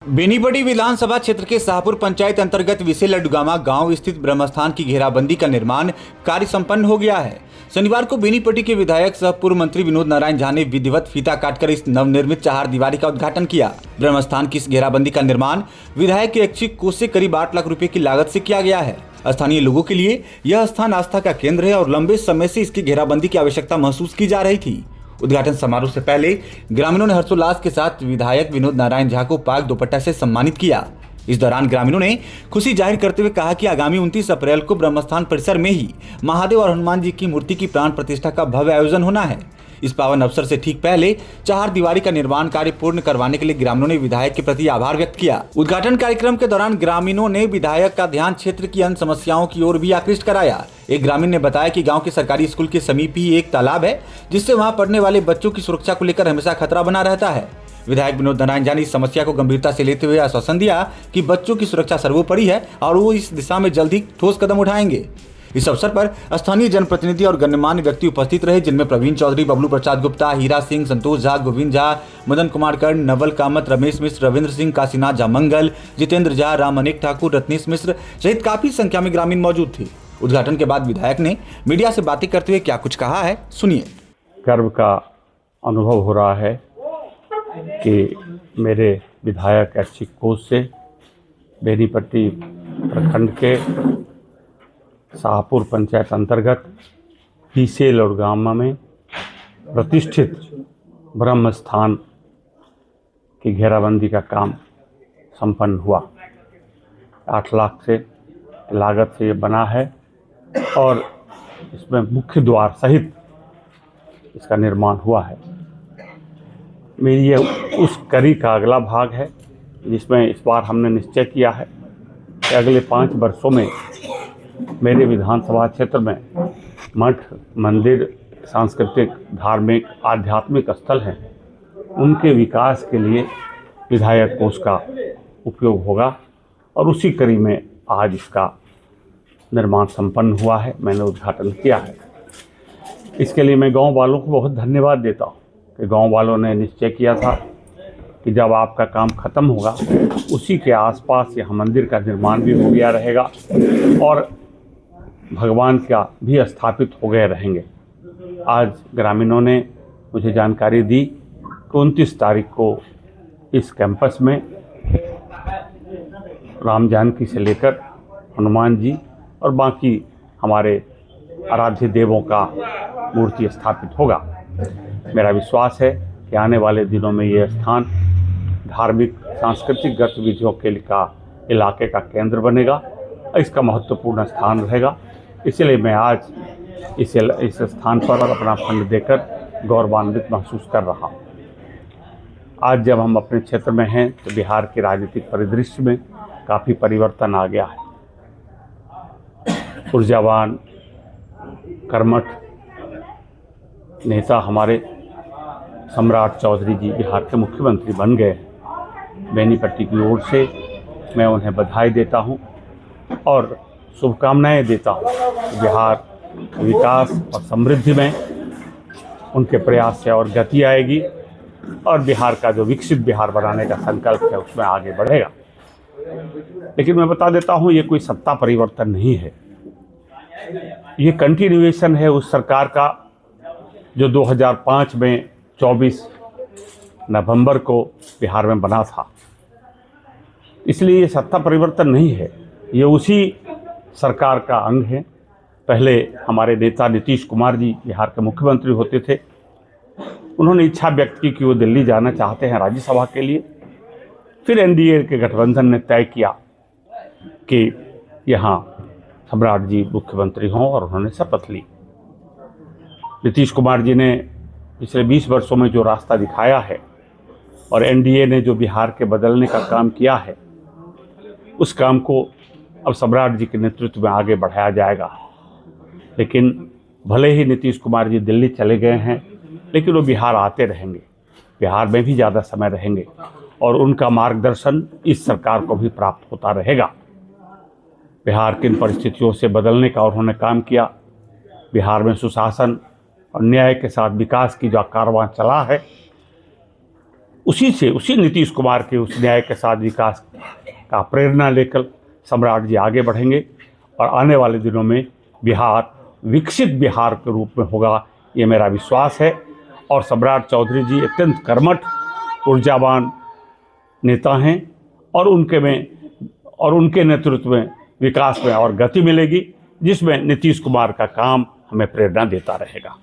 बेनीपट्टी विधानसभा क्षेत्र के शाहपुर पंचायत अंतर्गत विसे लड्डूगामा गांव स्थित ब्रह्मस्थान की घेराबंदी का निर्माण कार्य संपन्न हो गया है। शनिवार को बेनीपट्टी के विधायक सह पूर्व मंत्री विनोद नारायण झा ने विधिवत फीता काटकर इस नवनिर्मित चार दीवारी का उद्घाटन किया। ब्रह्मस्थान की इस घेराबंदी का निर्माण विधायक के ऐच्छिक कोष से करीब 8 लाख रुपए की लागत से किया गया है। स्थानीय लोगों के लिए यह स्थान आस्था का केंद्र है और लंबे समय से इसकी घेराबंदी की आवश्यकता महसूस की जा रही थी। उद्घाटन समारोह से पहले ग्रामीणों ने हर्षोल्लास के साथ विधायक विनोद नारायण झा को पाक दोपट्टा से सम्मानित किया। इस दौरान ग्रामीणों ने खुशी जाहिर करते हुए कहा कि आगामी 29 अप्रैल को ब्रह्मस्थान परिसर में ही महादेव और हनुमान जी की मूर्ति की प्राण प्रतिष्ठा का भव्य आयोजन होना है। इस पावन अवसर से ठीक पहले चार दीवारी का निर्माण कार्य पूर्ण करवाने के लिए ग्रामीणों ने विधायक के प्रति आभार व्यक्त किया। उद्घाटन कार्यक्रम के दौरान ग्रामीणों ने विधायक का ध्यान क्षेत्र की अन्य समस्याओं की ओर भी आकृष्ट कराया। एक ग्रामीण ने बताया कि गांव के सरकारी स्कूल के समीप ही एक तालाब है, जिससे वहां पढ़ने वाले बच्चों की सुरक्षा को लेकर हमेशा खतरा बना रहता है। विधायक विनोद नारायण झा ने इस समस्या को गंभीरता से लेते हुए आश्वासन दिया कि बच्चों की सुरक्षा सर्वोपरि है और वो इस दिशा में जल्द ही ठोस कदम उठाएंगे। इस अवसर पर स्थानीय जनप्रतिनिधि और गणमान्य व्यक्ति उपस्थित रहे, जिनमें प्रवीण चौधरी, बबलू प्रसाद गुप्ता, हीरा सिंह, संतोष झा, गोविंद झा, मदन कुमार कर्ण, नवल कामत, रमेश मिश्र, रविंद्र सिंह, काशीनाथ झा मंगल, जितेंद्र झा, राम अनेक ठाकुर, रत्नेश मिश्र सहित काफी संख्या में ग्रामीण मौजूद थे। उद्घाटन के बाद विधायक ने मीडिया से बातें करते हुए क्या कुछ कहा है, सुनिए। गर्व का अनुभव हो रहा है कि मेरे विधायक ऐच्छिक कोष से बेनीपट्टी प्रखंड के शाहपुर पंचायत अंतर्गत विसे लड्डूगामा में प्रतिष्ठित ब्रह्मस्थान की घेराबंदी का काम संपन्न हुआ। 8 लाख से लागत से ये बना है और इसमें मुख्य द्वार सहित इसका निर्माण हुआ है। मेरी ये उस कड़ी का अगला भाग है जिसमें इस बार हमने निश्चय किया है कि अगले 5 वर्षों में मेरे विधानसभा क्षेत्र में मठ, मंदिर, सांस्कृतिक, धार्मिक, आध्यात्मिक स्थल हैं, उनके विकास के लिए विधायक कोष का उपयोग होगा और उसी कड़ी में आज इसका निर्माण संपन्न हुआ है। मैंने उद्घाटन किया है। इसके लिए मैं गांव वालों को बहुत धन्यवाद देता हूं कि गांव वालों ने निश्चय किया था कि जब आपका काम खत्म होगा उसी के आसपास यहाँ मंदिर का निर्माण भी हो गया रहेगा और भगवान का भी स्थापित हो गए रहेंगे। आज ग्रामीणों ने मुझे जानकारी दी कि 29 तारीख को इस कैंपस में राम जानकी से लेकर हनुमान जी और बाकी हमारे आराध्य देवों का मूर्ति स्थापित होगा। मेरा विश्वास है कि आने वाले दिनों में ये स्थान धार्मिक सांस्कृतिक गतिविधियों के लिए का इलाके का केंद्र बनेगा, इसका महत्वपूर्ण स्थान रहेगा। इसलिए मैं आज इस स्थान पर अपना फंड देकर गौरवान्वित महसूस कर रहा हूँ। आज जब हम अपने क्षेत्र में हैं तो बिहार के राजनीतिक परिदृश्य में काफ़ी परिवर्तन आ गया है। ऊर्जावान, कर्मठ नेता हमारे सम्राट चौधरी जी बिहार के मुख्यमंत्री बन गए हैं। बेनीपट्टी की ओर से मैं उन्हें बधाई देता हूं और शुभकामनाएं देता हूं। बिहार विकास और समृद्धि में उनके प्रयास से और गति आएगी और बिहार का जो विकसित बिहार बनाने का संकल्प है उसमें आगे बढ़ेगा। लेकिन मैं बता देता हूं, ये कोई सत्ता परिवर्तन नहीं है, ये कंटिन्यूएशन है उस सरकार का जो 2005 में 24 नवंबर को बिहार में बना था। इसलिए ये सत्ता परिवर्तन नहीं है, ये उसी सरकार का अंग है। पहले हमारे नेता नीतीश कुमार जी बिहार के मुख्यमंत्री होते थे। उन्होंने इच्छा व्यक्त की कि वो दिल्ली जाना चाहते हैं राज्यसभा के लिए। फिर एनडीए के गठबंधन ने तय किया कि यहाँ सम्राट जी मुख्यमंत्री हों और उन्होंने शपथ ली। नीतीश कुमार जी ने पिछले 20 वर्षों में जो रास्ता दिखाया है और एनडीए ने जो बिहार के बदलने का काम किया है, उस काम को अब सम्राट जी के नेतृत्व में आगे बढ़ाया जाएगा। लेकिन भले ही नीतीश कुमार जी दिल्ली चले गए हैं, लेकिन वो बिहार आते रहेंगे, बिहार में भी ज़्यादा समय रहेंगे और उनका मार्गदर्शन इस सरकार को भी प्राप्त होता रहेगा। बिहार किन परिस्थितियों से बदलने का उन्होंने काम किया, बिहार में सुशासन और न्याय के साथ विकास की जो कारवां चला है, उसी नीतीश कुमार के उस न्याय के साथ विकास का प्रेरणा लेकर सम्राट जी आगे बढ़ेंगे और आने वाले दिनों में बिहार विकसित बिहार के रूप में होगा, ये मेरा विश्वास है। और सम्राट चौधरी जी अत्यंत कर्मठ ऊर्जावान नेता हैं और उनके नेतृत्व में विकास में और गति मिलेगी, जिसमें नीतीश कुमार का काम हमें प्रेरणा देता रहेगा।